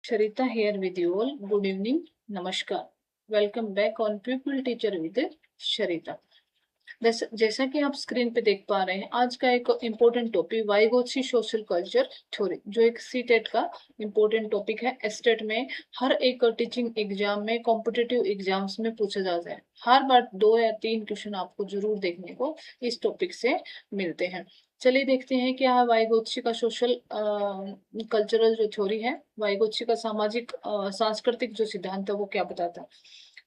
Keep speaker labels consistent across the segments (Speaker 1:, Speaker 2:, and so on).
Speaker 1: Sharita here with you all. Good evening. Namaskar. Welcome back on Pupil Teacher with Sharita. जैसा कि आप screen पे देख पा रहे हैं, आज का एक important topic Vygotsky social culture theory, जो एक सी टेट का इम्पोर्टेंट टॉपिक है। एस्टेट में हर एक टीचिंग एग्जाम में, कॉम्पिटिटिव एग्जाम्स में पूछा जाता है। हर बार 2 या 3 क्वेश्चन आपको जरूर देखने को इस टॉपिक से मिलते हैं। चलिए देखते हैं क्या है वाइगोत्सी का सोशल कल्चरल जो थ्योरी है, वाइगोत्सी का सामाजिक सांस्कृतिक जो सिद्धांत है वो क्या बताता है।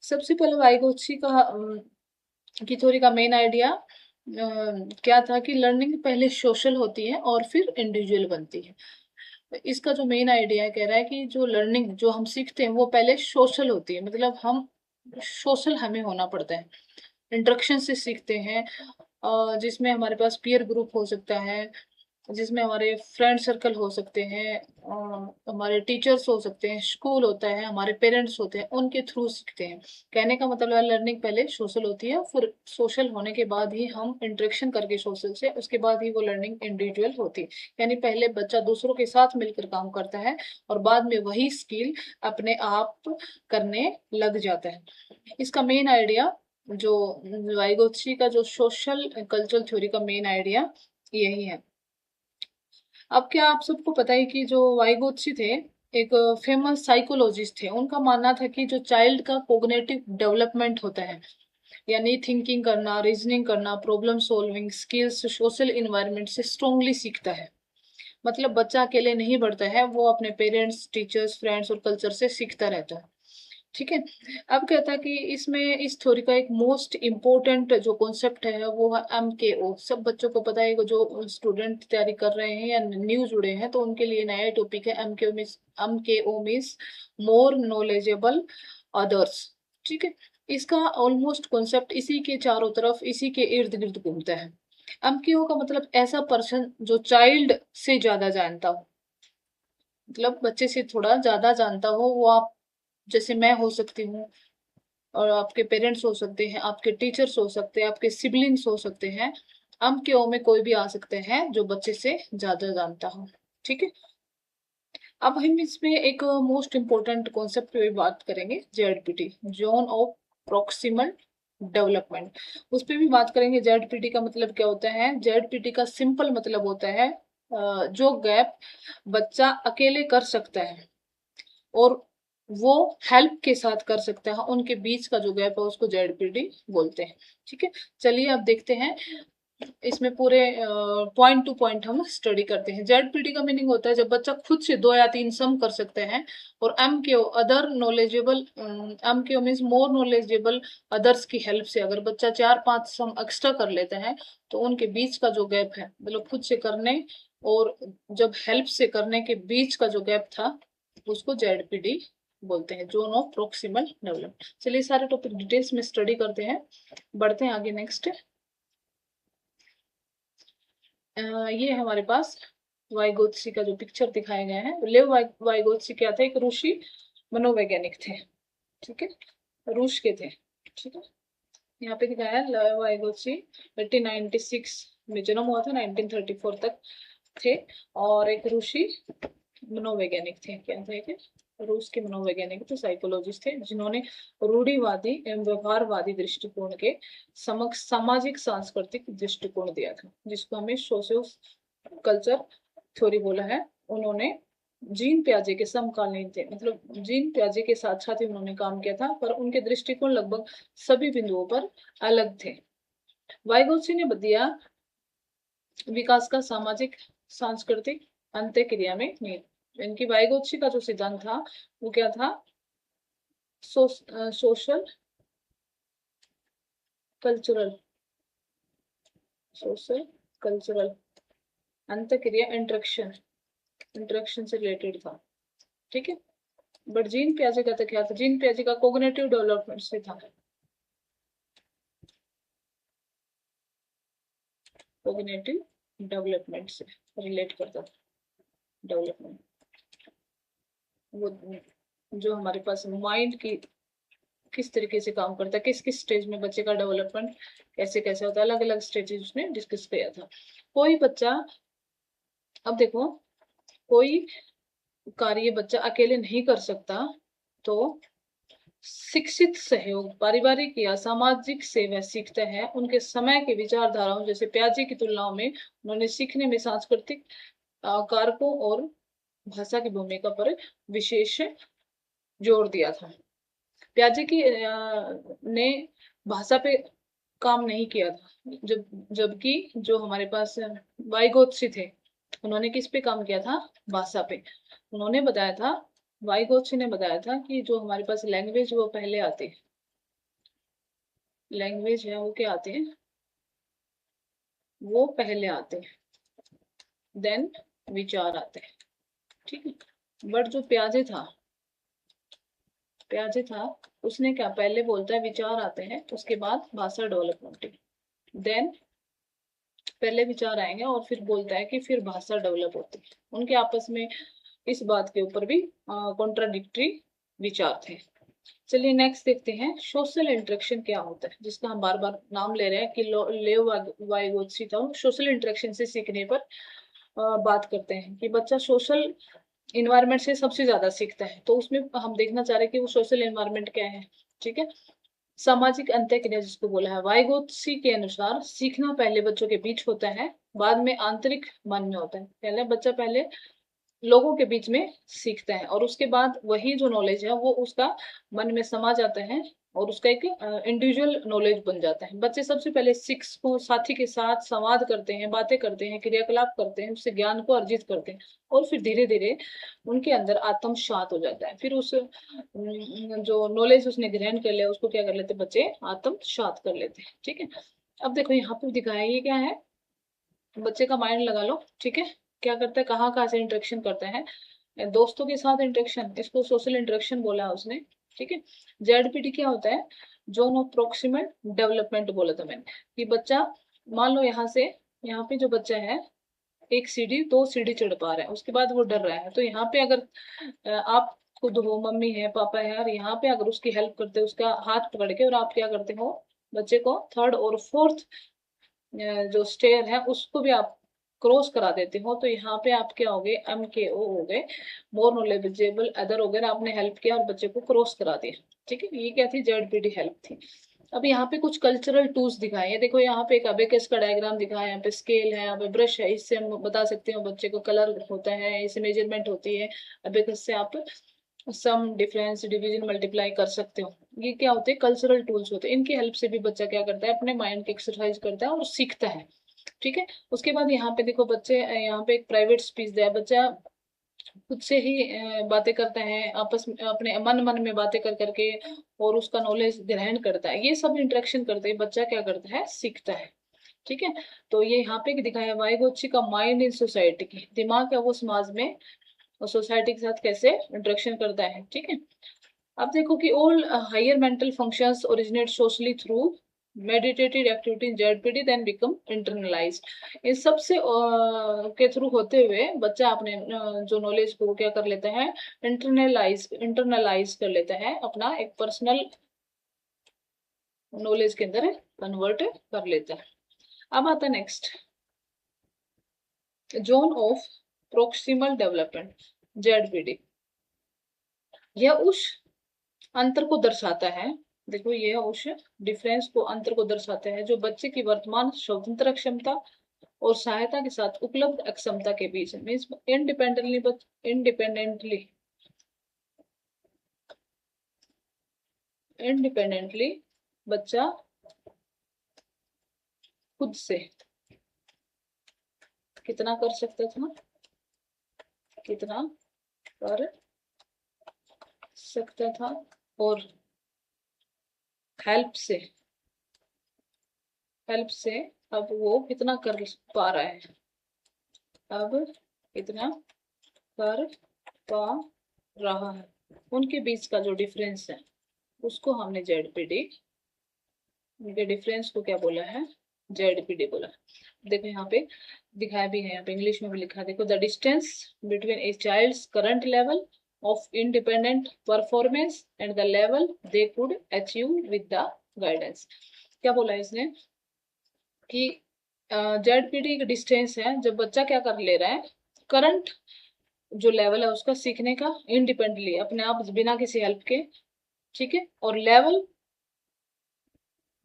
Speaker 1: सबसे पहले वाइगोत्सी का की थ्योरी का मेन आइडिया क्या था कि लर्निंग पहले सोशल होती है और फिर इंडिविजुअल बनती है। इसका जो मेन आइडिया कह रहा है कि जो लर्निंग जो हम सीखते हैं वो पहले सोशल होती है, मतलब हम सोशल हमें होना पड़ता है, इंटरेक्शन से सीखते हैं, जिसमें हमारे पास पीयर ग्रुप हो सकता है, जिसमें हमारे फ्रेंड सर्कल हो सकते हैं, हमारे टीचर्स हो सकते हैं, स्कूल होता है, हमारे पेरेंट्स होते हैं, उनके थ्रू सीखते हैं। कहने का मतलब है लर्निंग पहले सोशल होती है, फिर सोशल होने के बाद ही हम इंटरेक्शन करके सोशल से, उसके बाद ही वो लर्निंग इंडिविजुअल होती है। यानी पहले बच्चा दूसरों के साथ मिलकर काम करता है और बाद में वही स्किल अपने आप करने लग जाता है। इसका मेन आइडिया जो वाइगोत्स्की का जो सोशल कल्चरल थ्योरी का मेन आइडिया यही है। अब क्या आप सबको पता है कि जो वाइगोत्स्की थे, एक फेमस साइकोलॉजिस्ट थे। उनका मानना था कि जो चाइल्ड का कोग्निटिव डेवलपमेंट होता है, यानी थिंकिंग करना, रीजनिंग करना, problem solving skills social environment से स्ट्रांगली सीखता है। मतलब बच्चा अकेले नहीं बढ़ता है, वो अपने पेरेंट्स, टीचर्स, फ्रेंड्स और कल्चर से सीखता रहता है। ठीक है। अब कहता है कि इसमें इस थ्योरी का एक मोस्ट इम्पोर्टेंट जो कॉन्सेप्ट है वो है MKO। सब बच्चों को पता है, जो स्टूडेंट तैयारी कर रहे हैं या न्यू जुड़े हैं तो उनके लिए नया टॉपिक है। MKO means more knowledgeable others. ठीक है। इसका ऑलमोस्ट कॉन्सेप्ट इसी के चारों तरफ, इसी के इर्द गिर्द घूमता है। MKO का मतलब ऐसा पर्सन जो चाइल्ड से ज्यादा जानता हो, मतलब बच्चे से थोड़ा ज्यादा जानता हो। वो आप जैसे मैं हो सकती हूँ, और आपके पेरेंट्स हो सकते हैं, आपके टीचर्स हो सकते हैं, आपके सिबलिंग्स हो सकते हैं। अम के ओ में कोई भी आ सकते हैं जो बच्चे से ज्यादा जानता हो। ठीक है। अब हम इसमें एक मोस्ट इम्पोर्टेंट कॉन्सेप्ट पे बात करेंगे, जेडपीटी, जोन ऑफ प्रोक्सिमल डेवलपमेंट। उस पर भी बात करेंगे। जेडपीटी का मतलब क्या होता है? जेडपीटी का सिंपल मतलब होता है जो गैप बच्चा अकेले कर सकता है और वो हेल्प के साथ कर सकते हैं, उनके बीच का जो गैप है उसको जेडपीटी बोलते हैं। ठीक है। चलिए अब देखते हैं, इसमें पूरे पॉइंट टू पॉइंट हम स्टडी करते हैं। जेडपीटी का मीनिंग होता है जब बच्चा खुद से 2 या 3 सम कर सकते हैं। और MKO other knowledgeable, MKO means more knowledgeable others की हेल्प से, अगर बच्चा 4-5 सम एक्स्ट्रा कर लेता है तो उनके बीच का जो गैप है, मतलब खुद से करने और जब हेल्प से करने के बीच का जो गैप था उसको जेडपीटी बोलते हैं, जोन ऑफ प्रोक्सिमल डेवलपमेंट। चलिए सारे टॉपिक डिटेल्स में स्टडी करते हैं, बढ़ते हैं आगे। नेक्स्ट ये हमारे पास वाइगोत्स्की का जो पिक्चर दिखाया गया है। लेव वाइगोत्स्की क्या थे? एक ऋषि मनोवैज्ञानिक थे। ठीक है। रूस के थे। ठीक है। यहाँ पे दिखाया है लेव वाइगोत्स्की 1896 में जन्म हुआ था, 1934 तक थे। और एक ऋषि मनोवैज्ञानिक थे। क्या थे? कि रूस के मनोवैज्ञानिक थे, साइकोलॉजिस्ट थे, जिन्होंने रूढ़िवादी एवं व्यवहारवादी दृष्टिकोण के समक्ष सामाजिक सांस्कृतिक दृष्टिकोण दिया था, जिसको हमें सोशियो कल्चर थ्योरी बोला है। उन्होंने जीन प्याजे के समकालीन थे, मतलब जीन प्याजे के साथ साथ ही उन्होंने काम किया था, पर उनके दृष्टिकोण लगभग सभी बिंदुओं पर अलग थे। वाइगोत्स्की ने दिया विकास का सामाजिक सांस्कृतिक अंत्यक्रिया में निहित। इनकी वाइगोत्स्की का जो सिद्धांत था वो क्या था? सोशल कल्चरल, सोशल कल्चरल अंतक्रिया, इंटरेक्शन, इंटरेक्शन से रिलेटेड था। ठीक है। बट जीन प्याजे का तो क्या था? जीन प्याजे का कोग्निटिव डेवलपमेंट से था, कोग्निटिव डेवलपमेंट से रिलेट करता था। डेवलपमेंट वो जो हमारे पास माइंड की किस तरीके से काम करता है, किस किस स्टेज में बच्चे का डेवलपमेंट कैसे कैसे होता है, अलग अलग स्टेजेस उसने डिस्कस किया था। कोई बच्चा, अब देखो, कोई कार्य बच्चा अकेले नहीं कर सकता तो शिक्षित सहयोग पारिवारिक या सामाजिक से वह सीखता है। उनके समय के विचारधाराओं जैसे पियाजे की तुलनाओं में उन्होंने सीखने में सांस्कृतिक कारकों और भाषा की भूमिका पर विशेष जोर दिया था। पियाजे की ने भाषा पे काम नहीं किया था, जबकि जो हमारे पास वाइगोत्सी थे उन्होंने किस पे काम किया था? भाषा पे। उन्होंने बताया था, वाइगोत्सी ने बताया था कि जो हमारे पास लैंग्वेज वो पहले आती है, लैंग्वेज है वो क्या आते हैं? वो पहले आते हैं, देन विचार आते हैं। ठीक है। बट जो प्याजे था उसने क्या पहले बोलता है विचार आते हैं, उसके बाद भाषा डेवलपमेंट, देन पहले विचार आएंगे और फिर बोलता है कि फिर भाषा डेवलप होती है। उनके आपस में इस बात के ऊपर भी कॉन्ट्राडिक्टरी विचार थे। चलिए नेक्स्ट देखते हैं सोशल इंटरेक्शन क्या होता है, जिसका हम बार बार नाम ले रहे हैं कि लेव वाइगोत्स्की था। सोशल इंटरेक्शन से सीखने पर बात करते हैं कि बच्चा सोशल इन्वायरमेंट से सबसे ज्यादा सीखता है। तो उसमें हम देखना चाह रहे हैं कि वो सोशल इन्वायरमेंट क्या है। ठीक है। सामाजिक अंतःक्रिया जिसको बोला है, वाइगोत्स्की के अनुसार सीखना पहले बच्चों के बीच होता है, बाद में आंतरिक मन में होता है। पहले लोगों के बीच में सीखता है और उसके बाद वही जो नॉलेज है वो उसका मन में समा जाता है और उसका एक इंडिविजुअल नॉलेज बन जाता है। बच्चे सबसे पहले शिक्षक को साथी के साथ संवाद करते हैं, बातें करते हैं, क्रियाकलाप करते हैं, उससे ज्ञान को अर्जित करते हैं और फिर धीरे धीरे उनके अंदर आत्मसात हो जाता है। फिर उस जो नॉलेज उसने ग्रहण कर लिया उसको क्या कर लेते बच्चे? आत्मसात कर लेते हैं। ठीक है। अब देखो यहाँ पे दिखाया ये क्या है, बच्चे का माइंड लगा लो। ठीक है। क्या करता है, कहाँ कहाँ से इंटरेक्शन करता है? दोस्तों के साथ इंटरेक्शन, इसको सोशल इंटरेक्शन बोला उसने। ठीक है। जेडपीटी क्या होता है? जोन ऑफ प्रोक्सिमल डेवलपमेंट बोला था मैंने कि बच्चा, मान लो यहाँ पे जो बच्चा है एक सीढ़ी दो सीढ़ी चढ़ पा रहा है, उसके बाद वो डर रहा है। तो यहाँ पे अगर आप खुद हो, मम्मी है, पापा है, और यहाँ पे अगर उसकी हेल्प करते हो, उसका हाथ पकड़ के, और आप क्या करते हो, बच्चे को थर्ड और फोर्थ जो स्टेयर है उसको भी आप क्रॉस करा देते हो, तो यहाँ पे आप क्या हो गए? MKO हो गए, मोर नॉलेजेबल अदर हो गए। आपने हेल्प किया और बच्चे को क्रॉस करा दिया। ठीक है। ये क्या थी? जेडपीटी हेल्प थी। अब यहाँ पे कुछ कल्चरल टूल्स दिखाए हैं। देखो यहाँ पे एक अबेकस का डायग्राम दिखाया है, यहाँ पे स्केल है, यहाँ पे ब्रश है, इससे हम बता सकते हो बच्चे को कलर होता है, इससे मेजरमेंट होती है। अबेकस से आप सम, डिफरेंस, डिवीजन, मल्टीप्लाई कर सकते हो। ये क्या होते हैं? कल्चरल टूल्स होते हैं। इनकी हेल्प से भी बच्चा क्या करता है? अपने माइंड की एक्सरसाइज करता है और सीखता है। ठीक है। उसके बाद यहाँ पे देखो बच्चे, यहाँ पे एक प्राइवेट स्पीच दिया है। बच्चा खुद से ही बातें करता है, आपस में अपने मन मन में बातें कर करके, और उसका नॉलेज ग्रहण करता है। ये सब इंटरेक्शन करते हैं बच्चा क्या करता है? सीखता है। ठीक है। तो ये यहाँ पे दिखाया है वाइगोत्स्की का माइंड इन सोसाइटी की, दिमाग है वो समाज में और सोसाइटी के साथ कैसे इंटरेक्शन करता है। ठीक है। अब देखो कि all higher mental functions originate socially through meditative activity in ZPD then become internalized. इन सब से के थ्रू होते हुए बच्चा अपने जो नॉलेज को क्या कर लेता है? इंटरनलाइज कर लेता है, अपना एक पर्सनल नॉलेज के अंदर कन्वर्ट कर लेता है। अब आता है next, zone of proximal development, ZPD. यह उस अंतर को दर्शाता है, देखो ये उस डिफरेंस को, अंतर को दर्शाता है जो बच्चे की वर्तमान स्वतंत्र क्षमता और सहायता के साथ उपलब्ध अक्षमता के बीच है। मीन्स इंडिपेंडेंटली इंडिपेंडेंटली बच्चा खुद से कितना कर सकता था, कितना कर सकता था, और हेल्प से अब वो कितना कर पा रहा है, अब कितना कर पा रहा है। उनके बीच का जो डिफरेंस है उसको हमने जेडपीडी, उनके डिफरेंस को क्या बोला है? जेडपीडी बोला। देखो यहाँ पे दिखाया भी है, यहाँ पे इंग्लिश में भी लिखा है। देखो the distance between a child's current level of independent performance and the level they could achieve with the guidance. क्या बोला इसने कि जेडपीडी का डिस्टेंस है जब बच्चा क्या कर ले रहा है? करंट जो लेवल है उसका सीखने का इंडिपेंडेंटली, अपने आप बिना किसी हेल्प के, ठीक है। और level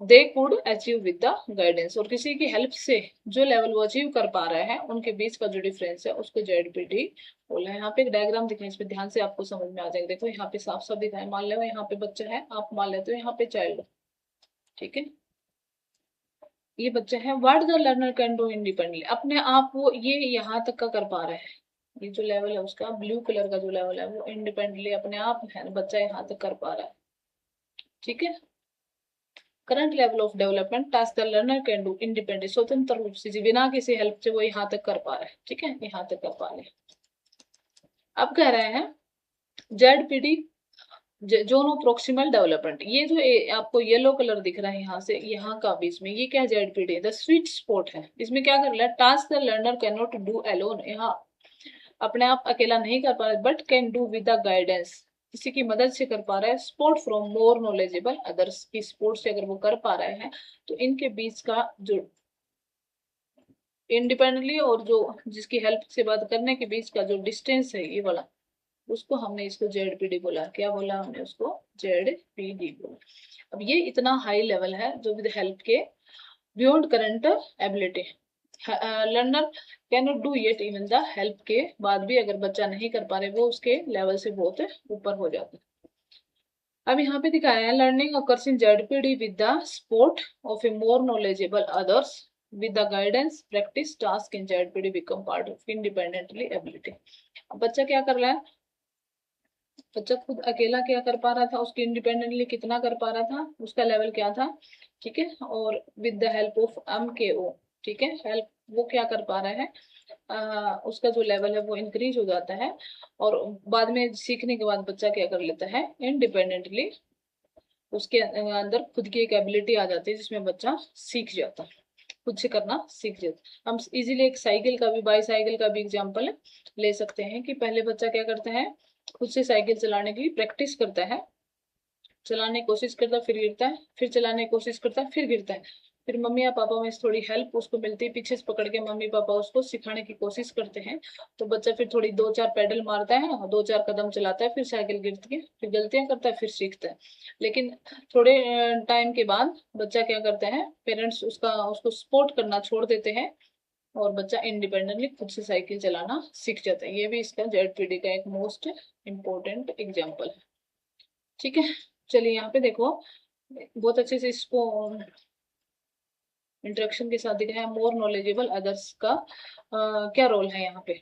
Speaker 1: they could achieve with the guidance, और किसी की हेल्प से जो लेवल वो अचीव कर पा रहे हैं उनके बीच का जो डिफरेंस है उसको जेडपीटी बोला है। यहाँ पे एक डायग्राम दिखाई, इसमें ध्यान से आपको समझ में आ जाएगा। देखो यहाँ पे साफ साफ दिखाया, मान लो यहाँ पे बच्चा है, आप मान लेते हो यहाँ पे चाइल्ड, ठीक है। ये बच्चा है, what the learner can do independently, अपने आप वो ये यहाँ तक का कर पा रहे हैं। ये जो लेवल है उसका ब्लू कलर का जो लेवल है वो इंडिपेंडेंटली अपने आप है, बच्चा यहाँ तक कर पा रहा है, ठीक है। Current level of development task the learner can do independent, स्वतंत्र रूप से बिना किसी हेल्प से वो यहाँ तक कर पा रहा है, ठीक है, यहाँ तक कर पा रहे हैं। अब कह रहे हैं जेडपीडी जोनो प्रोक्सिमल डेवलपमेंट, ये जो आपको येलो कलर दिख रहा है यहाँ से यहाँ का बीच में, ये क्या जेडपीडी द स्वीट स्पॉट है। इसमें क्या कर रहा है, task the learner can not do alone, यहाँ अपने आप अकेला नहीं कर पा रहे, but can do with the guidance, किसी की मदद से कर पा रहा है। Sport from more knowledgeable others, की स्पोर्ट से अगर वो कर पा रहे हैं तो इनके बीच का जो इंडिपेंडेंटली और जो जिसकी हेल्प से बात करने के बीच का जो डिस्टेंस है ये वाला, उसको हमने इसको जेडपीडी बोला। क्या बोला हमने उसको, जेडपीडी बोला। अब ये इतना हाई लेवल है जो विद हेल्प के beyond current ability, learner can not do yet, even the help के बाद भी अगर बच्चा नहीं कर पा रहे वो उसके लेवल से बहुत ऊपर हो जाता है। अब यहाँ पे दिखाया है learning occurs in ZPD with the support of a more knowledgeable others, with the guidance practice task in ZPD become part of independently ability। अब बच्चा क्या कर रहा है, बच्चा खुद अकेला क्या कर पा रहा था, उसके इंडिपेंडेंटली कितना कर पा रहा था, उसका लेवल क्या था, ठीक है। और with the help of MKO, ठीक है, हेल्प वो क्या कर पा रहा है, उसका जो लेवल है वो इंक्रीज हो जाता है। और बाद में सीखने के बाद बच्चा क्या कर लेता है, इंडिपेंडेंटली उसके अंदर खुद की एक एबिलिटी आ जाती है जिसमें बच्चा सीख जाता है, खुद से करना सीख जाता। हम इजीली एक साइकिल का भी, बाईसाइकिल का भी एग्जांपल ले सकते हैं कि पहले बच्चा क्या करता है, खुद से साइकिल चलाने की प्रैक्टिस करता है, चलाने की कोशिश करता है, फिर गिरता है, फिर चलाने की कोशिश करता है, फिर गिरता है, फिर मम्मी या पापा में से थोड़ी हेल्प उसको मिलती है, पीछे से पकड़ के मम्मी पापा उसको सिखाने की कोशिश करते हैं, तो बच्चा फिर थोड़ी 2-4 पैडल मारता है, 2-4 कदम चलाता है, फिर साइकिल गिरती है, फिर गलतियां करता है, फिर सीखता है। लेकिन थोड़े टाइम के बाद बच्चा क्या करता है, पेरेंट्स उसको सपोर्ट करना छोड़ देते हैं और बच्चा इंडिपेंडेंटली खुद से साइकिल चलाना सीख जाता है। ये भी इसका जेडपीडी का एक मोस्ट इम्पोर्टेंट एग्जाम्पल है, ठीक है। चलिए यहाँ पे देखो, बहुत अच्छे से इसको इंट्रोडक्शन के साथ दिखाया मोर नॉलेजेबल अदर्स का क्या रोल है यहाँ पे।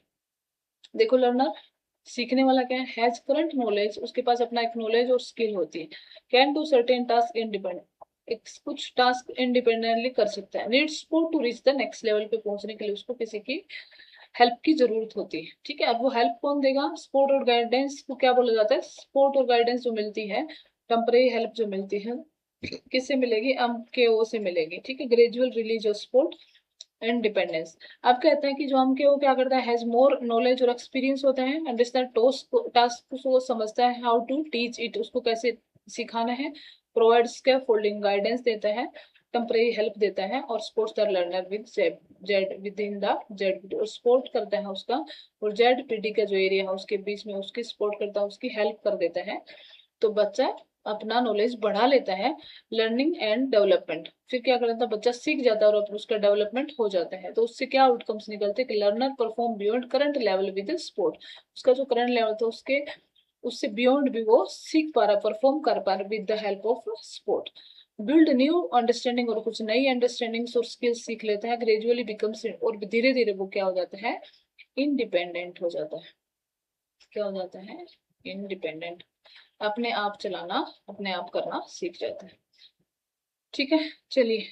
Speaker 1: देखो लर्नर सीखने वाला क्या है, हैज करंट नॉलेज, उसके पास अपना एक नॉलेज और स्किल होती है। Can do certain task independent, एक कुछ टास्क इंडिपेंडेंटली कर सकता है। Needs support to reach the next level पे पहुंचने के लिए उसको किसी की हेल्प की जरूरत होती है, ठीक है। अब वो हेल्प कौन देगा, सपोर्ट और गाइडेंस को क्या बोला जाता है, सपोर्ट और गाइडेंस जो मिलती है, टेम्परेरी हेल्प जो मिलती है, किससे मिलेगी, MKO से मिलेगी, ठीक है। Gradual release of support and dependence. अब कहते हैं कि जो MKO क्या करता है, हैज मोर नॉलेज और एक्सपीरियंस होता है, अंडरस्टैंड टास्क को समझता है, हाउ टू टीच इट, उसको कैसे सिखाना है, प्रोवाइड्स के फोल्डिंग गाइडेंस देता है, टेम्परेरी हेल्प देता है, और supports the learner with Z with in the Z, और सपोर्ट करता है उसका, और जेडपीडी का जो एरिया है उसके बीच में उसकी सपोर्ट करता है, उसकी हेल्प कर देता है, तो बच्चा अपना नॉलेज बढ़ा लेता है। लर्निंग एंड डेवलपमेंट, फिर क्या करता है, बच्चा सीख जाता है और उसका डेवलपमेंट हो जाता है। तो उससे क्या आउटकम्स निकलते हैं कि learner perform beyond current level with support, उसका जो करंट लेवल था उसके उससे बियॉन्ड भी वो सीख पा रहा, परफॉर्म कर पा रहा with the help of support. Build new understanding, और कुछ नई अंडरस्टैंडिंग्स और स्किल्स सीख लेता है। ग्रेजुअली बिकम्स, और धीरे धीरे वो क्या हो जाता है, इंडिपेंडेंट हो जाता है। क्या हो जाता है, इंडिपेंडेंट, अपने आप चलाना, अपने आप करना सीख जाता है, ठीक है। चलिए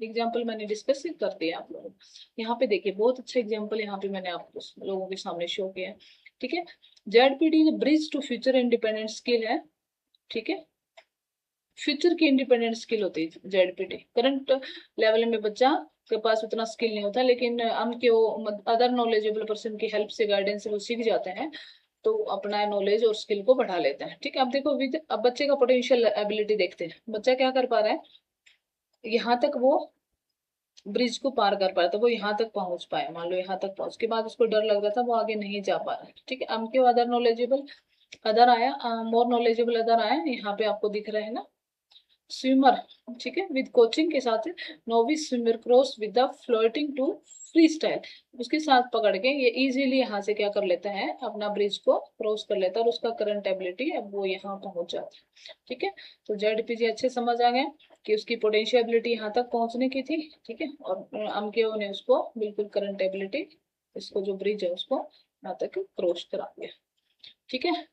Speaker 1: एग्जाम्पल मैंने डिस्कस कर दिया आप लोगों को। यहाँ पे देखिए बहुत अच्छा एग्जाम्पल यहाँ पे मैंने आप लोगों के सामने शो किया है, ठीक है। ZPD bridge to future independent skill है, ठीक है। फ्यूचर की इंडिपेंडेंट स्किल होती है जेडपीडी। करंट लेवल में बच्चा के पास उतना स्किल नहीं होता, लेकिन हम के वो अदर नॉलेजेबल पर्सन की हेल्प से, गाइडेंस से वो सीख जाते हैं, तो अपना नॉलेज और स्किल को बढ़ा लेते हैं, ठीक है। अब देखो विद, अब बच्चे का पोटेंशियल एबिलिटी देखते हैं, बच्चा क्या कर पा रहा है, यहाँ तक वो ब्रिज को पार कर पाया था, वो यहाँ तक पहुंच पाया, मान लो यहाँ तक पहुंच के बाद उसको डर लग रहा था, वो आगे नहीं जा पा रहा है। ठीक है, M Q other knowledgeable other आया, मोर नॉलेजेबल अदर आया, यहाँ पे आपको दिख रहा है ना स्विमर। ठीक है, विद कोचिंग के साथ novice swimmer cross with the floating to free style, उसके साथ पकड़ के ये इजीली यहाँ से क्या कर लेता है, अपना ब्रिज को क्रॉस कर लेता है और उसका करंट एबिलिटी अब वो यहाँ पहुंच जाता है। ठीक है, तो जेडपीजी अच्छे समझ आ गया कि उसकी पोटेंशियबिलिटी यहाँ तक पहुंचने की थी। ठीक है, और अमकेओ ने उसको बिल्कुल करंट एबिलिटी, इसको जो ब्रिज है उसको यहाँ तक क्रॉस करा दिया। ठीक है,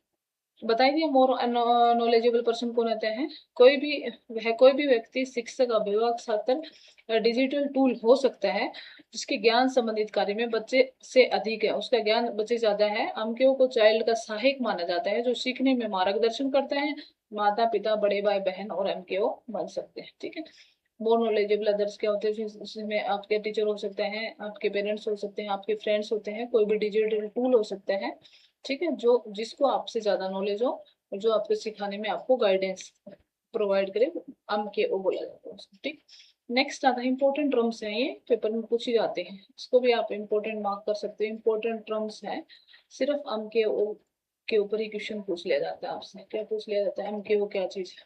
Speaker 1: बताइए मोर नॉलेजेबल पर्सन कौन होते हैं? कोई भी वह कोई भी व्यक्ति, शिक्षक, अभिभावक, छात्र डिजिटल टूल हो सकता है जिसके ज्ञान संबंधित कार्य में बच्चे से अधिक है, उसका ज्ञान बच्चे से ज्यादा है। अमकेओ को चाइल्ड का सहायक माना जाता है जो सीखने में मार्गदर्शन करता है। माता पिता, बड़े भाई बहन और एमकेओ बन सकते हैं। ठीक है, मोर नॉलेजेबल अदर्स क्या होते हैं? इसमें आपके टीचर हो सकते हैं, आपके पेरेंट्स हो सकते हैं, आपके फ्रेंड्स होते हैं, कोई भी डिजिटल टूल हो सकता है। ठीक है, जो जिसको आपसे ज्यादा नॉलेज हो और जो आपको सिखाने में आपको गाइडेंस प्रोवाइड करे, अम के ओ बोला जाता है उसको। ठीक, नेक्स्ट आता है इंपॉर्टेंट टर्म्स हैं, ये पेपर में पूछी जाते हैं, इसको भी आप इंपॉर्टेंट मार्क कर सकते हैं। इंपॉर्टेंट टर्म्स हैं, सिर्फ अम के ओ के ऊपर ही क्वेश्चन पूछ लिया जाता है आपसे। क्या पूछ लिया जाता है? अम के ओ क्या चीज है।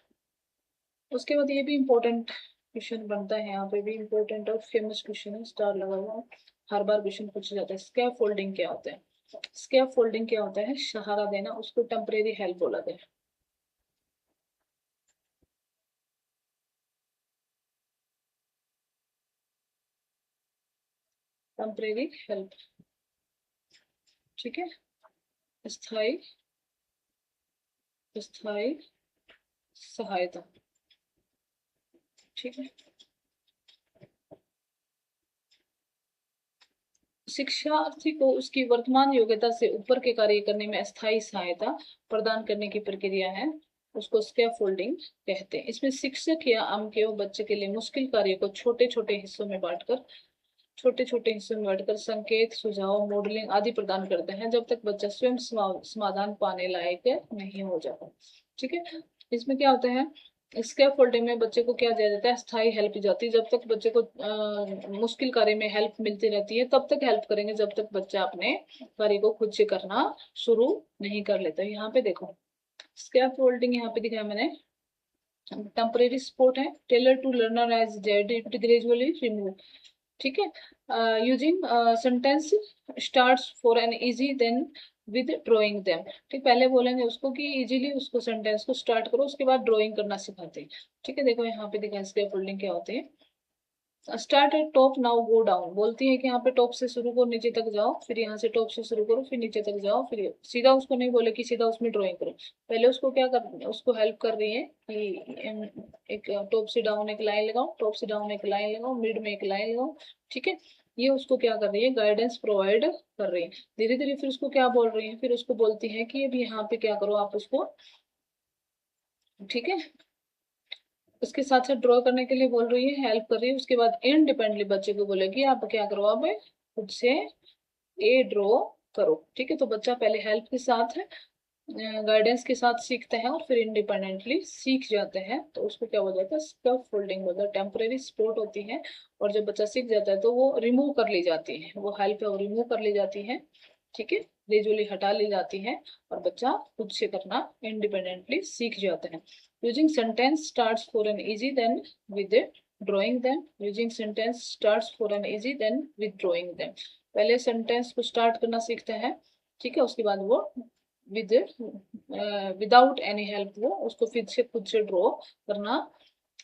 Speaker 1: उसके बाद ये भी इम्पोर्टेंट क्वेश्चन बनता है, यहाँ पे भी इम्पोर्टेंट और फेमस क्वेश्चन है, स्टार लगा हुआ है, हर बार क्वेश्चन पूछा जाता है। स्कैप फोल्डिंग क्या होता है? स्कैप फोल्डिंग क्या होता है? सहारा देना, उसको टेम्परेरी हेल्प बोला गया। Temporary help. ठीक है, स्थायी स्थायी सहायता। ठीक है, शिक्षार्थी को उसकी वर्तमान योग्यता से ऊपर के कार्य करने में अस्थायी सहायता प्रदान करने की प्रक्रिया है, उसको स्कैफोल्डिंग कहते हैं। इसमें शिक्षक या अमकेओ बच्चे के लिए मुश्किल कार्य को छोटे छोटे हिस्सों में बांटकर संकेत, सुझाव, मॉडलिंग आदि प्रदान करते हैं जब तक बच्चा स्वयं समाधान पाने लायक नहीं हो जाता। ठीक है, इसमें क्या होता है, स्कैफोल्डिंग में बच्चे को क्या दिया जाता है? स्थायी हेल्प दी जाती है। जब तक बच्चे को मुश्किल कार्य में हेल्प मिलती रहती है तब तक हेल्प करेंगे जब तक बच्चा अपने कार्य को खुद से करना शुरू नहीं कर लेता। यहाँ पे देखो स्कैफोल्डिंग यहाँ पे दिखाया मैंने, टेम्परेरी सपोर्ट है, tailor to learner as Z gradually remove. ठीक है, using sentence starts for an easy then with drawing them. ठीक, पहले बोलेंगे उसको कि इजीली उसको सेंटेंस को स्टार्ट करो, उसके बाद ड्राइंग करना सिखाते हैं। ठीक है, देखो यहाँ पे दिखा इसके फोल्डिंग क्या होते हैं। Start at top now go down, बोलती है कि यहाँ पे टॉप से शुरू करो नीचे तक जाओ, फिर यहाँ से टॉप से शुरू करो फिर नीचे तक जाओ, फिर सीधा उसको नहीं बोले कि सीधा उसमें ड्राइंग करो। पहले उसको क्या कर, उसको हेल्प कर रही है कि एक टॉप से डाउन एक लाइन लगाओ, टॉप से डाउन एक लाइन लगाओ, मिड में एक लाइन लगाओ। ठीक है, ये उसको क्या कर रही है? गाइडेंस प्रोवाइड कर रही है। धीरे धीरे फिर उसको क्या बोल रही है? फिर उसको बोलती है कि अभी यहाँ पे क्या करो आप उसको। ठीक है, उसके साथ साथ ड्रॉ करने के लिए बोल रही है, हेल्प कर रही है। उसके बाद इंडिपेंडेंटली बच्चे को बोलेगी आप क्या करो, अब खुद से ए ड्रॉ करो। ठीक है, तो बच्चा पहले हेल्प के साथ है, गाइडेंस के साथ सीखते हैं और फिर इंडिपेंडेंटली सीख जाते हैं, तो उसको क्या बोला जाता है? स्कैफ फोल्डिंग बोलते हैं। टेम्परेरी सपोर्ट होती है और जब बच्चा सीख जाता है तो वो रिमूव कर ली जाती है, वो हेल्प है वो रिमूव कर ली जाती है। ठीक है, ग्रेजुअली हटा ली जाती है और बच्चा खुद से करना इंडिपेंडेंटली सीख जाता है। Using sentence starts for an easy then with drawing them. Using sentence starts for an easy then with drawing them, पहले सेंटेंस को स्टार्ट करना सीखते हैं। ठीक है, उसके बाद वो विद विदाउट एनी हेल्प वो उसको फिर से खुद से ड्रॉ करना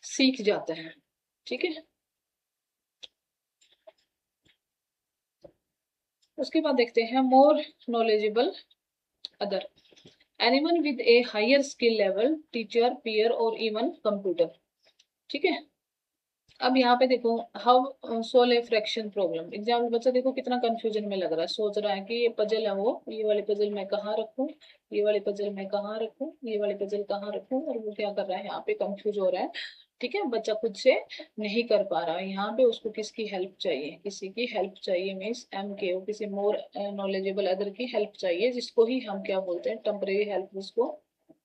Speaker 1: सीख जाते हैं। ठीक है, उसके बाद देखते हैं more knowledgeable other, anyone with a higher skill level, teacher, peer और इवन कंप्यूटर। ठीक है, अब यहाँ पे देखो how solve a fraction problem example, बच्चा देखो कितना कंफ्यूजन में लग रहा है, सोच रहा है कि ये पजल है, वो ये वाली पजल मैं कहाँ रखूं, ये वाली पजल मैं कहाँ रखूं, ये वाली पजल कहाँ रखूं, और वो क्या कर रहा है यहाँ पे कंफ्यूज हो रहा है। ठीक है, बच्चा खुद से नहीं कर पा रहा है, यहाँ पे उसको किसकी हेल्प चाहिए? किसी की हेल्प चाहिए, मीन्स एम के ओ, किसी मोर नॉलेजेबल अदर की हेल्प चाहिए, जिसको ही हम क्या बोलते हैं? टेम्परेरी हेल्प, जिसको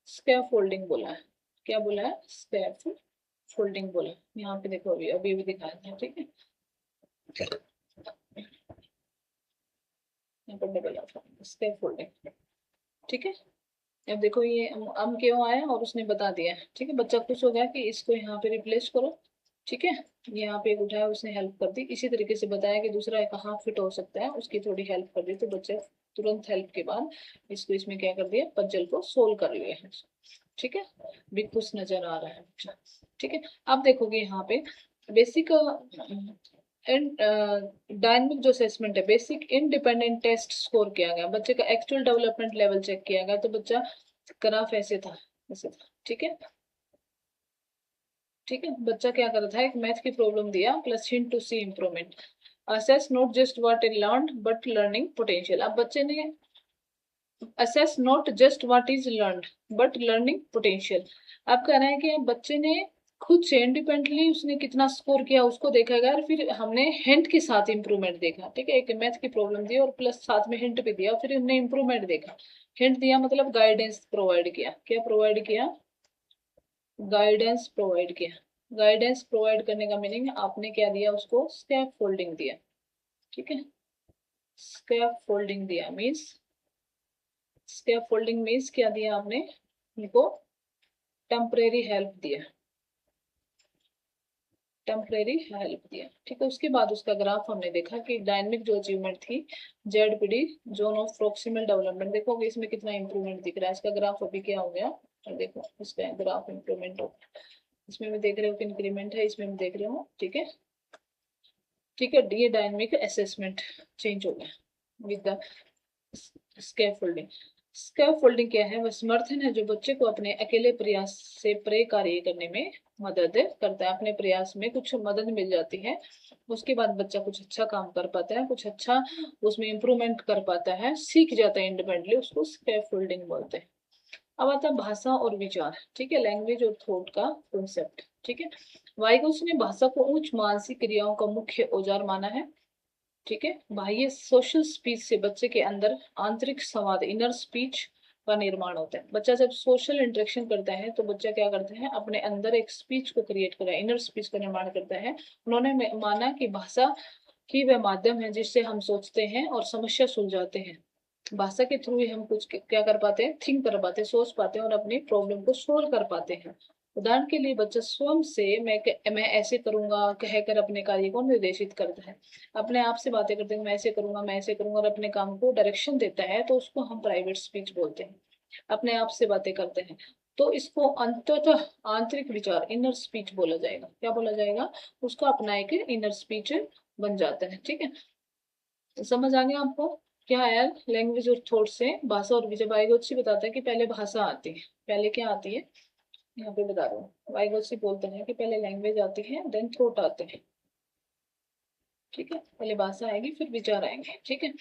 Speaker 1: स्कैफ फोल्डिंग बोला है। क्या बोला है? स्कैफ फोल्डिंग बोला। यहाँ पे देखो अभी अभी भी दिखाया था। ठीक है, यहाँ पर डबल स्कैफोल्डिंग। ठीक है, अब देखो ये अम क्यों आया और उसने बता दिया। ठीक है, बच्चा खुश हो गया कि इसको यहाँ पे रिप्लेस करो। ठीक है, यहाँ पे एक उठाया, उसने हेल्प कर दी। इसी तरीके से बताया कि दूसरा कहाँ फिट हो सकता है, उसकी थोड़ी हेल्प कर दी, तो बच्चे तुरंत हेल्प के बाद इसको इसमें क्या कर दिया, पजल को सोल्व कर लिया है। ठीक है, भी खुश नजर आ रहा है बच्चा। ठीक है, अब देखोगे यहाँ पे बेसिक डायनेमिक जो असेसमेंट है, बेसिक इंडिपेंडेंट टेस्ट स्कोर किया गया, बच्चे का एक्चुअल डेवलपमेंट लेवल चेक किया गया। तो बच्चा ग्राफ ऐसे था, ऐसे था। ठीक है, ठीक है, बच्चा क्या कर रहा था, एक मैथ की प्रॉब्लम दिया plus hint to see improvement, assess not just what is learn but learning potential. अब बच्चे ने assess not just what is learn but learning potential. अब कह रहे हैं कि बच्चे ने खुद से इंडिपेंडेंटली उसने कितना स्कोर किया उसको देखा गया, और फिर हमने हिंट के साथ इंप्रूवमेंट देखा। ठीक है, एक मैथ की प्रॉब्लम दी और प्लस साथ में हिंट भी दिया, फिर हमने इंप्रूवमेंट देखा। हिंट दिया मतलब गाइडेंस प्रोवाइड किया। क्या प्रोवाइड किया, गाइडेंस प्रोवाइड किया। गाइडेंस प्रोवाइड करने का मीनिंग आपने क्या दिया, उसको स्कैफ फोल्डिंग दिया। ठीक है, स्कैफ फोल्डिंग दिया मीन्स, स्कैफ फोल्डिंग मीन्स क्या दिया आपने उनको, टेम्परेरी हेल्प दिया, टेम्परेरी हेल्प दिया। ठीक है, उसके बाद उसका ग्राफ हमने देखा कि डायनेमिक जो अचीवमेंट थी, ZPD zone of proximal development, देखोगे इसमें कितना इंप्रूवमेंट दिख रहा है। इसका ग्राफ अभी क्या हो गया, देखो इसका ग्राफ इंप्रूवमेंट हो, इसमें भी देख रहे हो कि इंक्रीमेंट है, इसमें भी देख रहे हो। ठीक है, ठीक है, ये डायनेमिक असेसमेंट चेंज हो गया विद द स्कैफोल्डिंग। स्कैफोल्डिंग क्या है, वह समर्थन है जो बच्चे को अपने अकेले प्रयास से प्रे कार्य करने में मदद करता है। अपने प्रयास में कुछ मदद मिल जाती है, उसके बाद बच्चा कुछ अच्छा काम कर पाता है, कुछ अच्छा उसमें इंप्रूवमेंट कर पाता है, सीख जाता है इंडिपेंडेंटली, उसको स्कैफोल्डिंग बोलते हैं। अब आता है भाषा और विचार। ठीक है, लैंग्वेज और थॉट का कॉन्सेप्ट। ठीक है, वाइगोस ने भाषा को उच्च मानसिक क्रियाओं का मुख्य औजार माना है। ठीक है, बाह्य सोशल स्पीच से बच्चे के अंदर आंतरिक संवाद, इनर स्पीच का निर्माण होता है। बच्चा जब सोशल इंटरेक्शन करता है तो बच्चा क्या करता है, अपने अंदर एक स्पीच को क्रिएट करता है, इनर स्पीच का निर्माण करता है। उन्होंने माना कि भाषा ही वह माध्यम है जिससे हम सोचते हैं और समस्या सुलझाते हैं। भाषा के थ्रू ही हम कुछ क्या कर पाते हैं, थिंक कर पाते हैं, सोच पाते हैं और अपनी प्रॉब्लम को सोल्व कर पाते हैं। उदाहरण के लिए बच्चा स्वयं से मैं ऐसे करूंगा कहकर अपने कार्य को निर्देशित करता है, अपने आप से बातें करते हैं, मैं ऐसे करूंगा, मैं ऐसे करूंगा, और अपने काम को डायरेक्शन देता है, तो उसको हम प्राइवेट स्पीच बोलते हैं। अपने आप से बातें करते हैं तो इसको अंततः आंतरिक विचार, इनर स्पीच बोला जाएगा। क्या बोला जाएगा, उसका अपना एक इनर स्पीच बन जाता है। ठीक है, तो समझ आ गया आपको क्या है, लैंग्वेज और थॉट से भाषा और विचार। वाइगोत्स्की बताता है कि पहले भाषा आती है, पहले क्या आती है, यहाँ पे बता रहा हूँ। वाइगोत्स्की बोलते हैं कि पहले लैंग्वेज आती है, देन थॉट आते हैं। ठीक है, पहले भाषा आएगी फिर विचार आएंगे। ठीक है,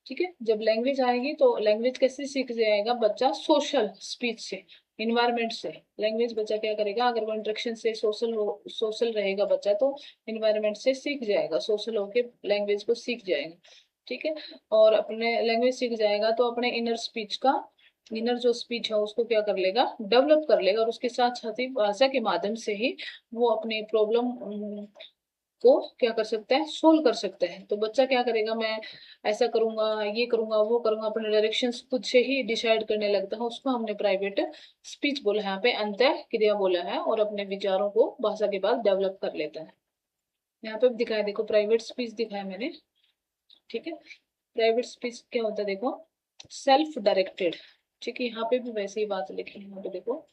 Speaker 1: ठीक है, जब लैंग्वेज आएगी तो लैंग्वेज कैसे सीख जाएगा बच्चा, सोशल स्पीच से, इन्वायरमेंट से। लैंग्वेज बच्चा क्या करेगा, अगर वो इंटरेक्शन से सोशल हो, सोशल रहेगा बच्चा तो इन्वायरमेंट से सीख जाएगा, सोशल होके लैंग्वेज को सीख जाएगा। ठीक है, और अपने लैंग्वेज सीख जाएगा तो अपने इनर स्पीच का, इनर जो स्पीच है उसको क्या कर लेगा, डेवलप कर लेगा, और उसके साथ साथ ही भाषा के माध्यम से ही वो अपनी प्रॉब्लम को क्या कर सकता है, सोल्व कर सकता है। तो बच्चा क्या करेगा, मैं ऐसा करूंगा, ये करूंगा, वो करूंगा, अपने डायरेक्शन खुद से ही डिसाइड करने लगता है, उसको हमने प्राइवेट स्पीच बोला है, यहाँ पे अंतः क्रिया बोला है, और अपने विचारों को भाषा के बाद डेवलप कर लेता है। यहाँ पे दिखाया, देखो प्राइवेट स्पीच दिखाया मैंने। ठीक है, प्राइवेट स्पीच क्या होता है, देखो सेल्फ डायरेक्टेड। ठीक है, यहाँ पे भी वैसे ही बात लिखी है, यहाँ पे देखो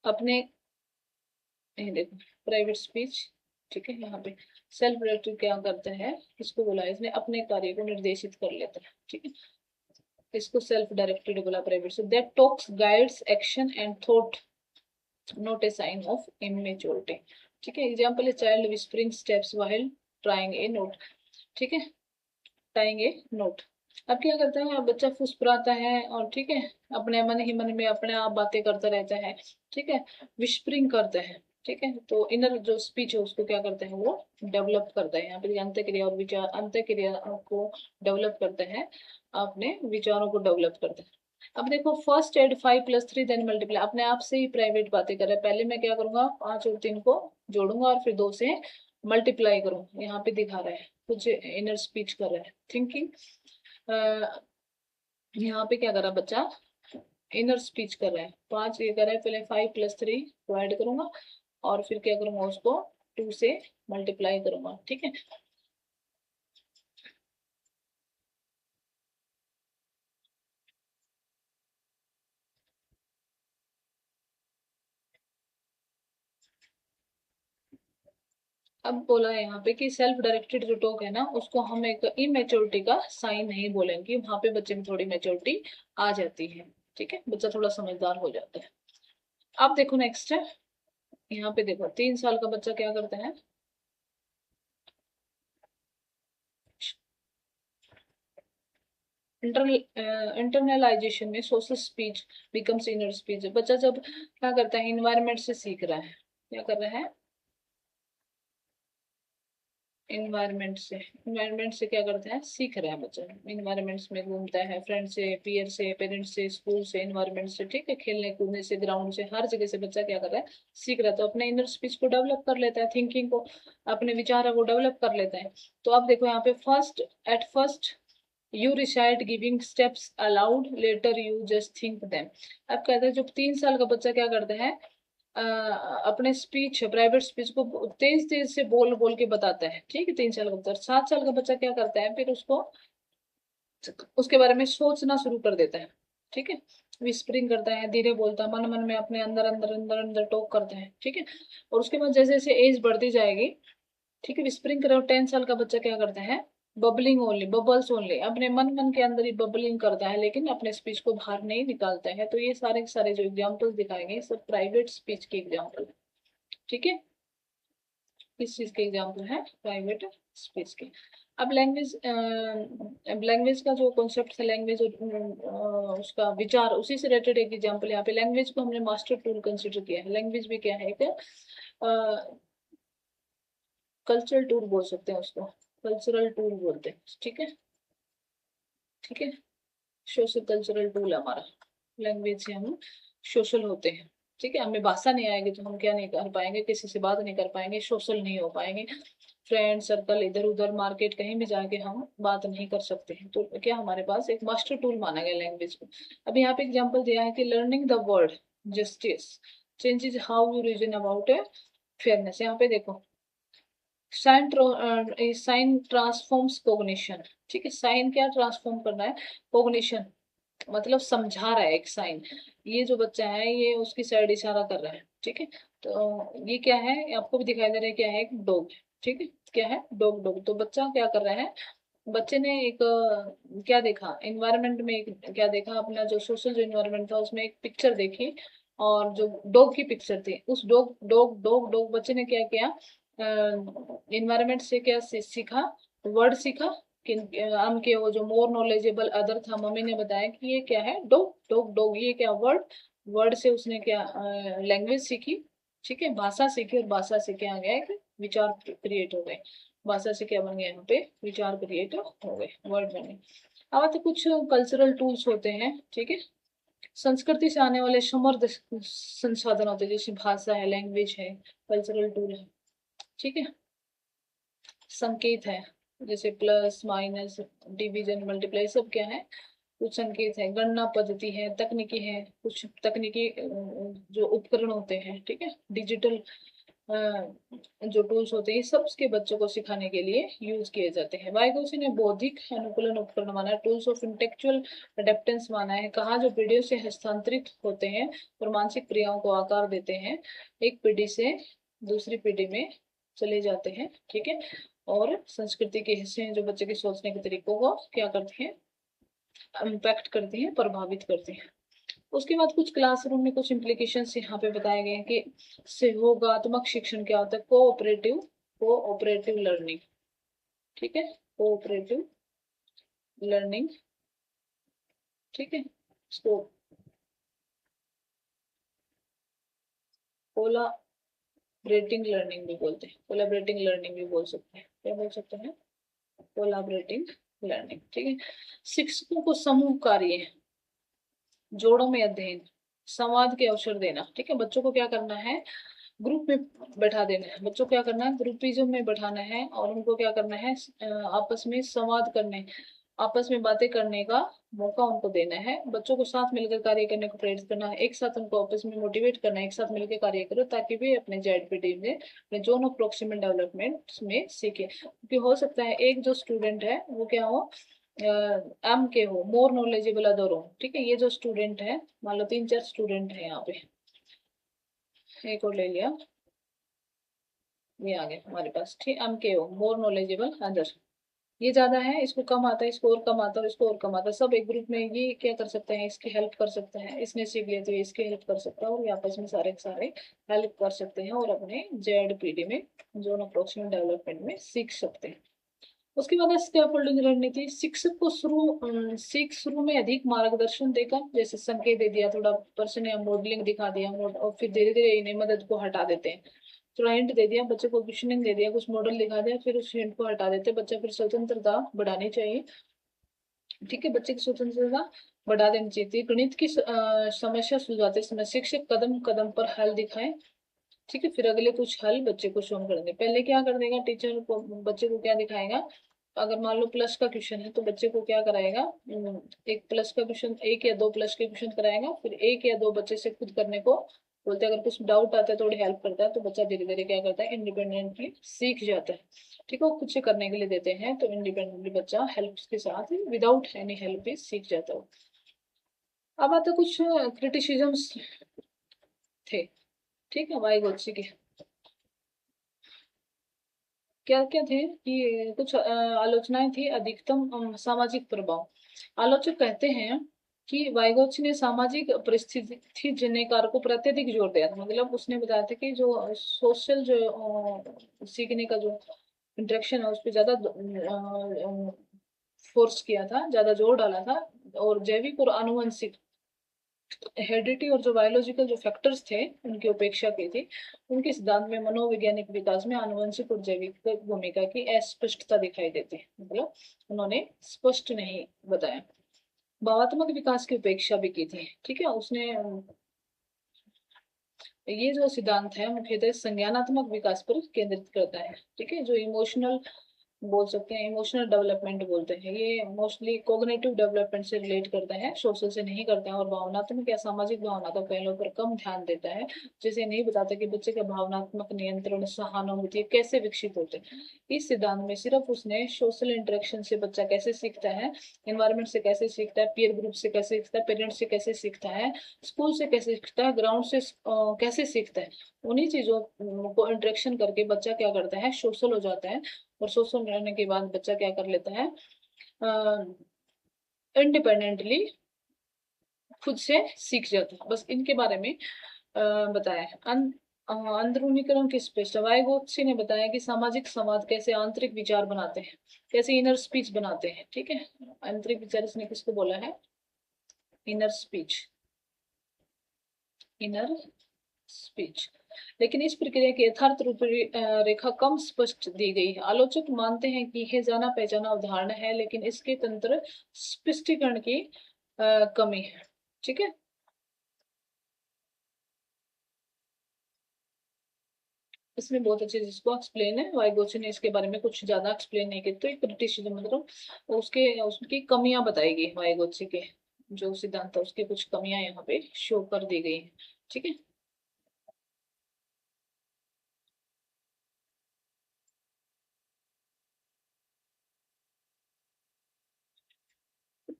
Speaker 1: अपने, देखो प्राइवेट स्पीच। ठीक है, यहाँ पे सेल्फ डायरेक्टेड क्या करता है, इसको बोला है इसने, अपने कार्य को निर्देशित कर लेता है। ठीक है, इसको सेल्फ डायरेक्टेड बोला private. So that talks guides action and thought, not a sign of immaturity. ठीक है, एग्जांपल है child whispering steps while trying a knot. ठीक है, ट्राइंग ए नोट। अब क्या करता है, अब बच्चा फुसफुराता है और ठीक है, अपने मन ही मन में अपने आप बातें करता रहता है। ठीक है, विस्परिंग करता है। ठीक है, तो इनर जो स्पीच है उसको क्या करता है, वो डेवलप करता है। यहाँ पे अंत क्रिया और विचार, अंत क्रिया को डेवलप करता है, अपने विचारों को डेवलप करता है। अब देखो फर्स्ट एड 5 + 3 देन मल्टीप्लाई, अपने आप से ही प्राइवेट बातें कर रहा है। पहले मैं क्या करूंगा, 5 और 3 को जोड़ूंगा और फिर 2 से मल्टीप्लाई करूं, यहाँ पे दिखा रहा है कुछ इनर स्पीच कर रहा है, थिंकिंग। यहाँ पे क्या कर रहा है बच्चा, इनर स्पीच कर रहा है। 5 ये कर रहा है, पहले 5 + 3 को ऐड करूंगा और फिर क्या करूंगा, उसको 2 से मल्टीप्लाई करूंगा, ठीक है। अब बोला है यहाँ पे कि सेल्फ डायरेक्टेड जो टॉक है ना, उसको हम एक इमेच्योरिटी का साइन नहीं बोलेंगे, वहां पे बच्चे में थोड़ी मेच्योरिटी आ जाती है, ठीक है, बच्चा थोड़ा समझदार हो जाता है। अब देखो नेक्स्ट है, यहाँ पे देखो 3 साल का बच्चा क्या करता है, इंटरनलाइजेशन में social speech becomes inner speech. बच्चा जब क्या करता है, इन्वायरमेंट से सीख रहा है, क्या कर रहा है, इन्वायरमेंट से क्या करता है, सीख रहा है बच्चा, इन्वायरमेंट्स में घूमता है, फ्रेंड से, पीयर से, पेरेंट्स से, स्कूल से, इन्वायरमेंट से, ठीक है, खेलने कूदने से, ग्राउंड से, हर जगह से बच्चा क्या कर रहा है, सीख रहा है। तो अपने इनर स्पीच को डेवलप कर लेता है, थिंकिंग को, अपने विचार को डेवलप कर लेता है। तो अब देखो यहाँ पे at first you recite giving steps aloud, later you just think them. अब कहते हैं जब 3 साल का बच्चा क्या करता है, अपने स्पीच, प्राइवेट स्पीच को तेज तेज से बोल बोल के बताता है, ठीक है, 3 साल का बच्चा। 7 साल का बच्चा क्या करता है, फिर उसको उसके बारे में सोचना शुरू कर देता है, ठीक है, विस्परिंग करता है, धीरे बोलता है, मन मन में अपने अंदर अंदर अंदर अंदर टॉक करता है, ठीक है। और उसके बाद जैसे जैसे एज बढ़ती जाएगी, ठीक है, विस्परिंग करो, 10 साल का बच्चा क्या करता है, बबलिंग ओनली, बबल्स ओनली, अपने मन मन के अंदर ही बबलिंग करता है, लेकिन अपने स्पीच को बाहर नहीं निकालता है। तो ये सारे के सारे जो एग्जाम्पल्स दिखाएंगे सब प्राइवेट स्पीच के एग्जाम्पल, ठीक है, किस चीज के एग्जाम्पल है, प्राइवेट स्पीच के। अब लैंग्वेज का जो कॉन्सेप्ट है, लैंग्वेज और उसका विचार, उसी से रिलेटेड एक एग्जाम्पल यहाँ पे, लैंग्वेज को हमने मास्टर टूल कंसिडर किया है। लैंग्वेज भी क्या है, एक कल्चरल टूल बोल सकते हैं उसको, कल्चरल टूल बोलते हैं, ठीक है, ठीक है, सोशल कल्चरल टूल है हमारा। लैंग्वेज से हम सोशल होते हैं, ठीक है, हमें भाषा नहीं आएगी तो हम क्या नहीं कर पाएंगे, किसी से बात नहीं कर पाएंगे, सोशल नहीं हो पाएंगे, फ्रेंड सर्कल, इधर उधर मार्केट कहीं भी जाके हम बात नहीं कर सकते हैं। तो क्या हमारे पास एक मास्टर टूल माना गया लैंग्वेज को। अब यहाँ पे एग्जाम्पल दिया है कि learning the word justice changes how you reason about fairness. यहाँ पे देखो, साइन ट्रांसफॉर्म्स कोग्निशन, ठीक है, साइन क्या ट्रांसफॉर्म करना है, कोग्निशन, मतलब समझा रहा है एक साइन। ये जो बच्चा है ये उसकी साइड इशारा कर रहा है, ठीक है। तो ये क्या है, आपको भी दिखाई दे रहा है, क्या है, एक डॉग, ठीक है, क्या है, डॉग, डॉग। तो बच्चा क्या कर रहा है, बच्चे ने एक क्या देखा इन्वायरमेंट में, एक क्या देखा, अपना जो सोशल जो इन्वायरमेंट था उसमें एक पिक्चर देखी, और जो डॉग की पिक्चर थी, उस डॉग डॉग डॉग डॉग बच्चे ने क्या किया, इन्वायरमेंट से क्या सीखा, वर्ड सीखा कि हम के वो जो मोर नॉलेजेबल अदर था, मम्मी ने बताया कि ये क्या है, डॉग डॉग डॉग, ये क्या वर्ड, वर्ड से उसने क्या लैंग्वेज सीखी, ठीक है, भाषा सीखी, और भाषा से क्या आ गया, एक विचार क्रिएट हो गए, भाषा से क्या बन गया, यहाँ पे विचार क्रिएट हो गए, वर्ड बन गए। अब तो कुछ कल्चरल टूल्स होते हैं, ठीक है, संस्कृति से आने वाले समृद्ध संसाधन होते हैं, जैसे भाषा है, लैंग्वेज है, कल्चरल टूल है, ठीक है, संकेत है, जैसे प्लस माइनस डिवीजन मल्टीप्लाई, सब क्या है, कुछ संकेत है, गणना पद्धति है, तकनीकी है, कुछ तकनीकी जो उपकरण होते हैं, ठीक है, डिजिटल जो टूल्स होते हैं, सब के बच्चों को सिखाने के लिए यूज किए जाते हैं। वाइगोसी ने बौद्धिक अनुकूलन उपकरण माना है, टूल्स ऑफ इंटेलेक्चुअल अडेप्टेंस माना है, कहा जो पीढ़ियों से हस्तांतरित होते हैं और मानसिक क्रियाओं को आकार देते हैं, एक पीढ़ी से दूसरी पीढ़ी में चले जाते हैं, ठीक है, और संस्कृति के हिस्से हैं जो बच्चे के सोचने के तरीकों को क्या करते हैं, इम्पैक्ट करती हैं, प्रभावित करती हैं। उसके बाद कुछ क्लासरूम में कुछ इम्प्लीकेशन यहाँ पे बताए गए हैं कि सहयोगात्मक शिक्षण क्या होता है, कोऑपरेटिव लर्निंग, ठीक है, कोऑपरेटिव लर्निंग, ठीक है, इसको कोलाबरेटिंग लर्निंग भी बोलते हैं, कोलाबरेटिंग लर्निंग भी बोल सकते हैं, क्या बोल सकते हैं, कोलाबरेटिंग लर्निंग, ठीक है। शिक्षकों को समूह कार्य, जोड़ों में अध्ययन, संवाद के अवसर देना, ठीक है, बच्चों को क्या करना है, ग्रुप में बैठा देना है बच्चों को, क्या करना है ग्रुपिज्म में बैठाना है और उनको क्या करना है आपस में संवाद करने, आपस में बातें करने का मौका उनको देना है। बच्चों को साथ मिलकर कार्य करने को प्रेरित करना है, एक साथ उनको आपस में मोटिवेट करना है, एक साथ मिलकर कार्य करो ताकि वे अपने जेडपीटी में, अपने जोन ऑफ प्रोक्सिमल डेवलपमेंट में सीखे। क्योंकि हो सकता है एक जो स्टूडेंट है वो क्या हो, एम के हो, मोर नॉलेजेबल अदर हो। ठीक है, ये जो स्टूडेंट है, मान लो 3-4 स्टूडेंट है यहाँ पे, एक और ले लिया, ये आ गया हमारे पास। ठीक, एम के हो, मोर नॉलेजेबल अदर, ये ज्यादा है, इसको कम आता है, इसको और कम आता है, इसको और कम आता है, सब एक ग्रुप में ये क्या कर सकते हैं, इसकी हेल्प कर सकते हैं, इसने सीख लिया तो ये इसकी हेल्प कर सकता है, और ये आपस में सारे के सारे हेल्प कर सकते हैं और अपने जेडपीडी में, जोन ऑफ प्रोक्सिमल डेवलपमेंट में सीख सकते हैं। उसके बाद है स्कैफोल्डिंग रणनीति। शिक्षक को शुरू में अधिक मार्गदर्शन देकर, जैसे संकेत दे दिया, थोड़ा पर्सन या मॉडलिंग दिखा दिया, और फिर धीरे धीरे इन्हें मदद को हटा देते हैं। थोड़ा हिंट दे दिया बच्चे को, क्वेश्चनिंग दे दिया, कुछ मॉडल दिखा दिया, फिर उस हिंट को हटा देते बच्चा, फिर स्वतंत्रता बढ़ानी चाहिए। ठीक है, बच्चे की स्वतंत्रता बढ़ा देनी चाहिए। गणित की समस्या सुलझाते समय शिक्षक कदम कदम पर हल दिखाए। ठीक है, फिर अगले कुछ हल बच्चे को शो कर देंगे। पहले क्या कर देगा टीचर को, बच्चे को क्या दिखाएगा, अगर मान लो प्लस का क्वेश्चन है तो बच्चे को क्या कराएगा, एक प्लस का क्वेश्चन, एक या दो प्लस के क्वेश्चन कराएगा, फिर एक या दो बच्चे से खुद करने को बोलते हैं। अगर कुछ डाउट आता है, थोड़ी हेल्प करता है, तो बच्चा धीरे धीरे क्या करता है, इंडिपेंडेंटली सीख जाता है। ठीक है, वो खुद से करने के लिए देते हैं तो इंडिपेंडेंटली बच्चा हेल्प के साथ, विदाउट एनी हेल्प भी सीख जाता है। अब आता कुछ क्रिटिसिजम्स थे। ठीक है, वाई गोत्सी के क्या क्या थे कि कुछ आलोचनाएं थी। अधिकतम सामाजिक प्रभाव। आलोचक कहते हैं कि वाइगोत्स्की ने सामाजिक परिस्थिति जन्य कारकों पर अत्यधिक जोर दिया था। मतलब उसने बताया था कि जो सोशल जो सीखने का जो इंटरेक्शन है उस पर ज्यादा फोर्स किया था, ज्यादा जोर डाला था, और जैविक और आनुवंशिक हेरिडिटी और जो बायोलॉजिकल जो फैक्टर्स थे उनकी उपेक्षा की थी। उनके सिद्धांत में मनोवैज्ञानिक विकास में आनुवंशिक और जैविक भूमिका की अस्पष्टता दिखाई देती है। मतलब उन्होंने स्पष्ट नहीं बताया। भावात्मक विकास की उपेक्षा भी की थी। ठीक है, उसने ये जो सिद्धांत है मुख्यतः संज्ञानात्मक विकास पर केंद्रित करता है। ठीक है, जो इमोशनल बोल सकते हैं, इमोशनल डेवलपमेंट बोलते हैं, ये मोस्टली कोग्निटिव डेवलपमेंट से रिलेट करते हैं, सोशल से नहीं करते हैं, और भावनात्मक या सामाजिक भावनात्मक पहलुओं पर कम ध्यान देता है। जैसे नहीं बताता कि बच्चे का भावनात्मक नियंत्रण, सहानुभूति कैसे विकसित होते हैं। इस सिद्धांत में सिर्फ उसने सोशल इंटरेक्शन से बच्चा कैसे सीखता है, एनवायरमेंट से कैसे सीखता है, पीयर ग्रुप से कैसे सीखता है, पेरेंट्स से कैसे सीखता है, स्कूल से कैसे सीखता है, ग्राउंड से कैसे सीखता है, उन्हीं चीजों को इंटरेक्शन करके बच्चा क्या करता है, सोशल हो जाता है। और सोशल रहने के बाद बच्चा क्या कर लेता है, इंडिपेंडेंटली खुद से सीख जाता है। बस इनके बारे में बताया है। अंदरूनीकरण की स्पष्ट, वाइगोत्स्की ने बताया कि सामाजिक संवाद कैसे आंतरिक विचार बनाते हैं, कैसे इनर स्पीच बनाते हैं। ठीक है, आंतरिक विचार इसने किसको बोला है, इनर स्पीच, इनर स्पीच। लेकिन इस प्रक्रिया की यथार्थ रूप रेखा कम स्पष्ट दी गई है। आलोचक मानते हैं कि यह जाना पहचाना उदाहरण है, लेकिन इसके तंत्र स्पष्टीकरण की कमी है। ठीक है, इसमें बहुत अच्छे से इसको एक्सप्लेन है। वाइगोत्स्की ने इसके बारे में कुछ ज्यादा एक्सप्लेन नहीं किया, तो एक क्रिटिसिज्म मतलब उसके उसकी कमियां बताएगी, वाइगोत्स्की के जो सिद्धांत है उसकी कुछ कमियां यहाँ पे शो कर दी गई है। ठीक है,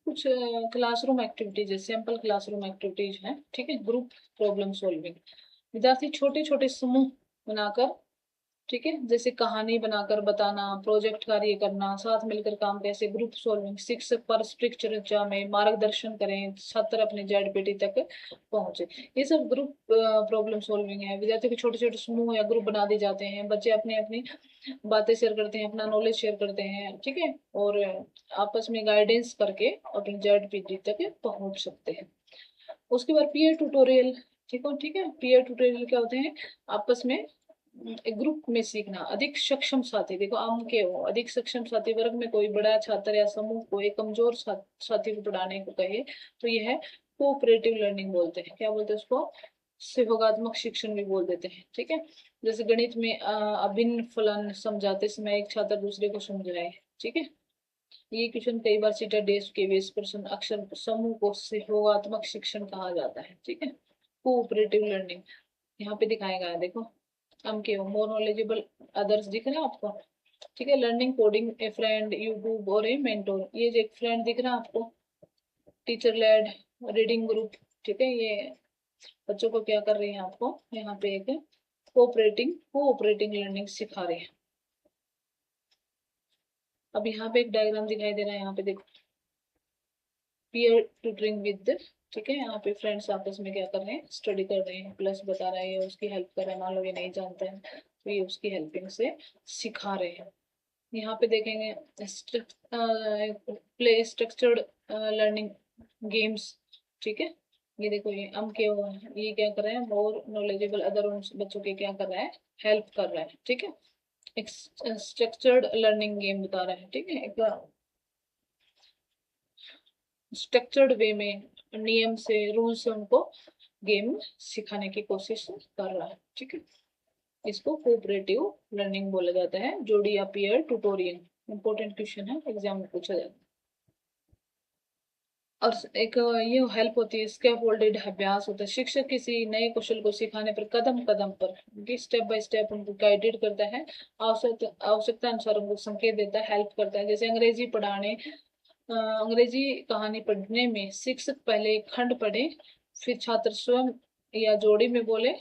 Speaker 1: कुछ क्लासरूम एक्टिविटीज है, सैंपल क्लासरूम एक्टिविटीज है। ठीक है, ग्रुप प्रॉब्लम सॉल्विंग। विद्यार्थी छोटे छोटे समूह बनाकर, ठीक है, जैसे कहानी बनाकर बताना, प्रोजेक्ट कार्य करना, साथ मिलकर काम कैसे, ग्रुप सॉल्विंग। शिक्षक पारस्परिक चर्चा में मार्गदर्शन करें, छात्र अपने जेडपीटी तक पहुंचे। ये सब ग्रुप प्रॉब्लम सॉल्विंग है। विद्यार्थियों के छोटे छोटे समूह या ग्रुप बना दिए जाते हैं, बच्चे अपनी अपनी बातें शेयर करते हैं, अपना नॉलेज शेयर करते हैं। ठीक है, और आपस में गाइडेंस करके अपने जेडपीटी तक पहुंच सकते हैं। उसके बाद पीयर ट्यूटोरियल। ठीक है, पीयर ट्यूटोरियल क्या होते हैं, आपस में एक ग्रुप में सीखना। अधिक सक्षम साथी, देखो आम के हो, अधिक सक्षम साथी वर्ग में कोई बड़ा छात्र या समूह को एक कमजोर साथी को पढ़ाने को कहे तो यह है कोऑपरेटिव लर्निंग बोलते हैं। क्या बोलते हैं उसको, सहयोगात्मक शिक्षण भी बोल देते हैं, ठीक है। जैसे गणित में अभिन्न फलन समझाते समय एक छात्र दूसरे को समझ रहा है, ठीक है। ये क्वेश्चन कई बार सीटा डेस्क के बेस प्रश्न अक्षर समूह को सहयोगात्मक शिक्षण कहा जाता है, ठीक है। कोऑपरेटिव लर्निंग यहाँ पे दिखाया गया है, देखो हम के मोर नॉलेजेबल अदर्स दिख रहा है आपको, ठीक है। Learning coding A friend YouTube और ए मेंटोर, ये जो एक फ्रेंड दिख रहा है आपको, टीचर लेड रीडिंग ग्रुप, ठीक है। ये बच्चों को क्या कर रही है, आपको यहाँ पे एक कोऑपरेटिंग लर्निंग सिखा रही है। अब यहाँ पे एक डायग्राम दिखाई दे रहा है, यहाँ पे देखो पीयर ट्यूटरिंग विद, ठीक है। यहाँ पे फ्रेंड्स आपस में क्या कर रहे हैं, स्टडी कर रहे हैं, प्लस बता रहा है, उसकी हेल्प कर रहा है, मान लो ये नहीं जानता है तो ये उसकी हेल्पिंग से सिखा रहे हैं। यहाँ पे देखेंगे प्ले स्ट्रक्चर्ड लर्निंग गेम्स, ठीक है। ये देखो ये ये क्या कर रहे हैं, मोर नॉलेजेबल अदर बच्चों के क्या कर रहा है, हेल्प कर रहा है, ठीक है। एक स्ट्रक्चर्ड लर्निंग गेम बता रहा है, ठीक है। एक स्ट्रक्चर्ड वे में नियम से रूल से उनको गेम सिखाने की कोशिश कर रहा है, ठीक है। इसको कोऑपरेटिव लर्निंग बोला जाता है। जोड़ी या पीयर ट्यूटोरियल इंपॉर्टेंट क्वेश्चन है, एग्जाम में पूछा जाता है। और एक ये हेल्प होती है, स्कैफोल्डेड अभ्यास होता है। शिक्षक किसी नए कौशल को सिखाने पर कदम कदम पर स्टेप बाय स्टेप उनको गाइडेड करता है, आवश्यकता अनुसार उनको संकेत देता है, हेल्प करता है। जैसे अंग्रेजी पढ़ाने अंग्रेजी कहानी पढ़ने में शिक्षक पहले एक खंड पढ़े, फिर छात्र स्वयं या जोड़ी में बोले,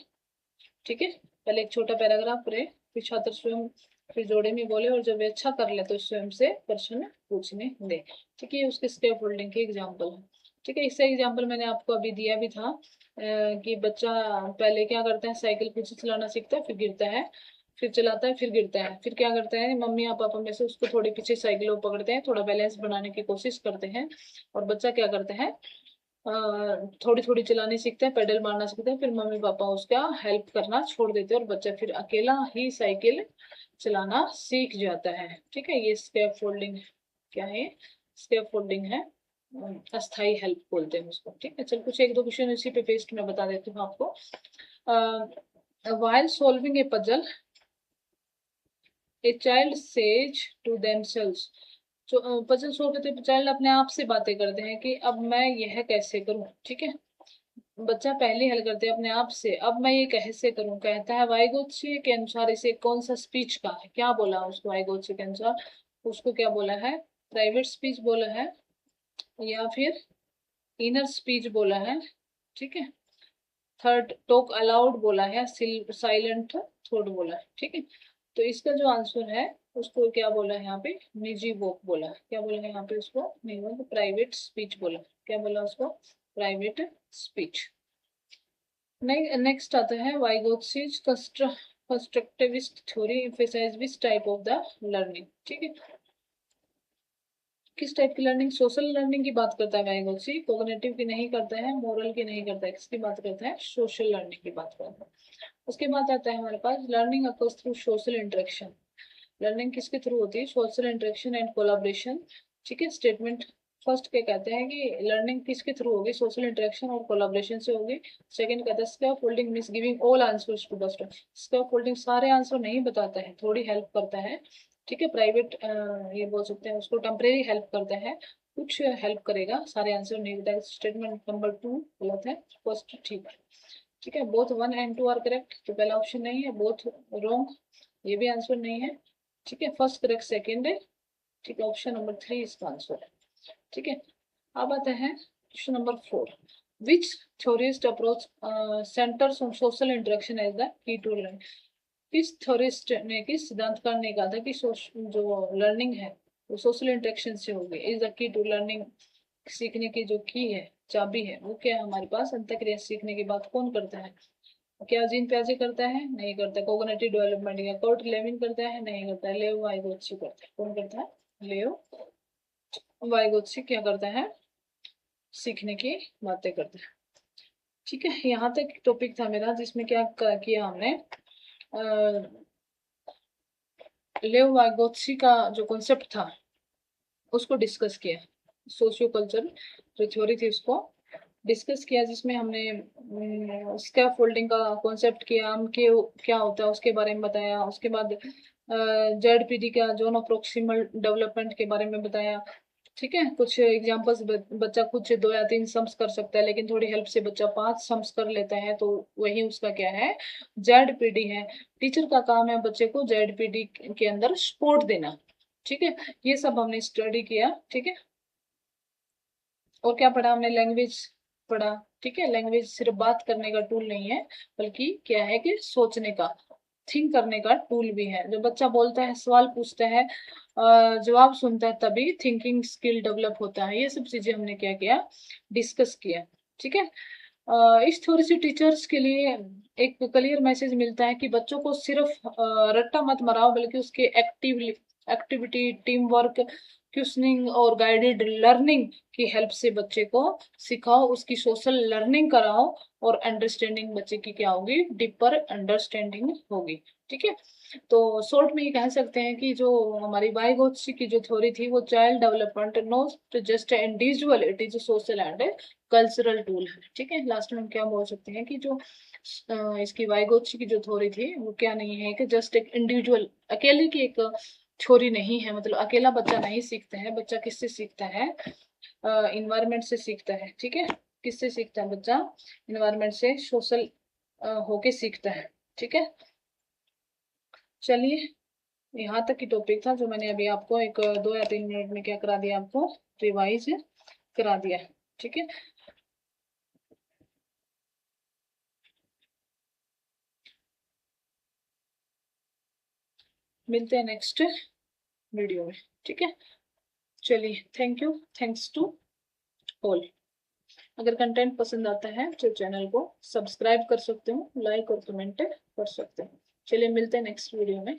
Speaker 1: ठीक है। पहले एक छोटा पैराग्राफ पढ़े, फिर छात्र स्वयं फिर जोड़े में बोले, और जब वे अच्छा कर ले तो स्वयं से प्रश्न पूछने दे, ठीक है। उसके स्टेप होल्डिंग के एग्जाम्पल है, ठीक है। इससे एग्जाम्पल मैंने आपको अभी दिया भी था कि बच्चा पहले क्या करता है, साइकिल खुद से चलाना सीखता है, फिर गिरता है, फिर चलाता है, फिर गिरता है, फिर क्या करता है, मम्मी या पापा में से उसको थोड़ी पीछे साइकिल को पकड़ते हैं, थोड़ा बैलेंस बनाने की कोशिश करते हैं, और बच्चा क्या करता है, थोड़ी थोड़ी चलानी सीखते हैं, पेडल मारना सीखते हैं, फिर मम्मी पापा उसका हेल्प करना छोड़ देते हैं और बच्चा फिर अकेला ही साइकिल चलाना सीख जाता है, ठीक है। ये स्टेप फोल्डिंग क्या है, स्टेप फोल्डिंग है, अस्थाई हेल्प बोलते हैं उसको, ठीक है। चल कुछ एक दो क्वेश्चन इसी पे पेस्ट में बता देती हूँ आपको। while solving a puzzle a child says to themselves, जो पजल सॉल्व करते हैं चाइल्ड अपने आप से बातें करते हैं कि अब मैं यह कैसे करूं, ठीक है। बच्चा पहले हल करते हैं अपने आप से, अब मैं ये कैसे करूं, कहता है वाइगोत्स्की के अनुसार इसे कौन सा स्पीच का है, क्या बोला उसको वाइगोत्स्की के अनुसार, उसको क्या बोला है, प्राइवेट स्पीच बोला है, या फिर इनर स्पीच बोला है, ठीक है। थर्ड टॉक अलाउड बोला है, साइलेंट थॉट बोला है, ठीक है। तो इसका जो आंसर है उसको क्या बोला है यहाँ पे, निजी वॉक बोला है, क्या बोला है यहाँ पे उसको, नहीं प्राइवेट स्पीच बोला, क्या बोला उसको, प्राइवेट स्पीच। नेक्स्ट आता है Vygotsky's constructivist theory emphasize which type of the learning, ठीक है। किस टाइप की लर्निंग, सोशल लर्निंग की बात करता है वाइगोत्स्की, कोग्निटिव की नहीं करता है, मोरल की नहीं करता है, किसकी बात करता है, सोशल लर्निंग की बात करता है। उसके बाद आता है हमारे पास learning occurs through social interaction, learning किसके थ्रू होती है, सोशल इंटरेक्शन एंड कोलाब्रेशन, ठीक है। स्टेटमेंट फर्स्ट क्या कहते हैं कि लर्निंग किसके थ्रू होगी, सोशल इंटरेक्शन और कोलाब्रेशन से होगी। सेकंड कहता है scaffolding means giving all answers to the student, scaffolding सारे आंसर नहीं बताता है, थोड़ी हेल्प करता है, ठीक है। प्राइवेट ये बोल सकते हैं उसको, टेम्परेरी हेल्प करता है, कुछ हेल्प करेगा, सारे आंसर नहीं बताएगा। स्टेटमेंट नंबर 2 गलत है, फर्स्ट ठीक है, ठीक है। बोथ 1 and 2 आर करेक्ट, तो पहला ऑप्शन नहीं है, बोथ रॉन्ग, ये भी आंसर नहीं है, ठीक है। फर्स्ट करेक्ट, सेकंड है, ठीक है। ऑप्शन नंबर 3 इसका आंसर है, ठीक है। अब आता है question number 4, which theorist approach centres on social interaction as the key to learn, किस थ्योरिस्ट ने, किस सिद्धांतकार ने कहा था कि जो लर्निंग है वो सोशल इंटरेक्शन से होगी, is the key to learning, सीखने की जो की है, चाबी है, वो क्या है हमारे पास, अंतःक्रिया सीखने की बात कौन करता है, क्या जीन प्याजे करता है, नहीं करता। कोग्निटिव डेवलपमेंट या कर्ट लेविन करता है, नहीं करता है। लेव वाइगोत्स्की करता है, कौन करता है, लेव वाइगोत्स्की क्या करता है, सीखने की बातें करता है, ठीक है। यहाँ तक टॉपिक था मेरा जिसमें क्या किया हमने, लेव वाइगोत्स्की का जो कॉन्सेप्ट था उसको डिस्कस किया, सोशियो कल्चर जो थ्योरी थी उसको डिस्कस किया, जिसमें हमने स्कैफोल्डिंग का कॉन्सेप्ट किया, हम के क्या होता है उसके बारे में बताया। उसके बाद जेडपीडी का जोन ऑफ प्रोक्सिमल डेवलपमेंट के बारे में बताया। ठीक है, कुछ एग्जांपल्स, बच्चा कुछ 2 या 3 सम्स कर सकता है, लेकिन थोड़ी हेल्प से बच्चा 5 सम्स कर लेता है, तो वही उसका क्या है, जेडपीडी है। टीचर का काम है बच्चे को जेडपीडी के अंदर सपोर्ट देना। ठीक है, ये सब हमने स्टडी किया। ठीक है, और क्या पढ़ा हमने, लैंग्वेज पढ़ा। ठीक है, लैंग्वेज सिर्फ बात करने का टूल नहीं है, बल्कि क्या है कि सोचने का, थिंक करने का टूल भी है। जब बच्चा बोलता है, सवाल पूछता है, जवाब सुनता है, तभी थिंकिंग स्किल डेवलप होता है। ये सब चीजें हमने क्या किया, डिस्कस किया। ठीक है, इस थ्योरी से टीचर्स के लिए एक क्लियर मैसेज मिलता है कि बच्चों को सिर्फ रट्टा मत मराओ, बल्कि उसके एक्टिविटी, टीम वर्क, क्वेश्चनिंग और गाइडेड लर्निंग की हेल्प से बच्चे को सिखाओ, उसकी सोशल लर्निंग कराओ, और अंडरस्टैंडिंग बच्चे की क्या होगी, डीपर अंडरस्टैंडिंग होगी। ठीक है, तो शॉर्ट में ये कह सकते हैं कि जो हमारी वाइगोत्स्की की जो थ्योरी थी, वो child development not just individual, it is social and cultural tool है। ठीक है, लास्ट में हम क्या बोल सकते हैं कि जो इसकी वाइगोत्स्की की जो थ्योरी थी, वो क्या नहीं है कि जस्ट एक इंडिविजुअल, अकेले की एक थ्योरी नहीं है। मतलब अकेला बच्चा नहीं सीखता है, बच्चा किससे सीखता है, इन्वायरमेंट से सीखता है। ठीक है, किससे सीखता है बच्चा, इन्वायरमेंट से, सोशल होके सीखता है। ठीक है, चलिए, यहाँ तक की टॉपिक था जो मैंने अभी आपको एक 2 या 3 मिनट में क्या करा दिया, आपको रिवाइज करा दिया। ठीक है, मिलते हैं नेक्स्ट वीडियो में। ठीक है, चलिए, thank you, thanks to all. अगर कंटेंट पसंद आता है तो चैनल को सब्सक्राइब कर सकते हो, लाइक और कमेंट कर सकते हो। चलिए, मिलते हैं नेक्स्ट वीडियो में।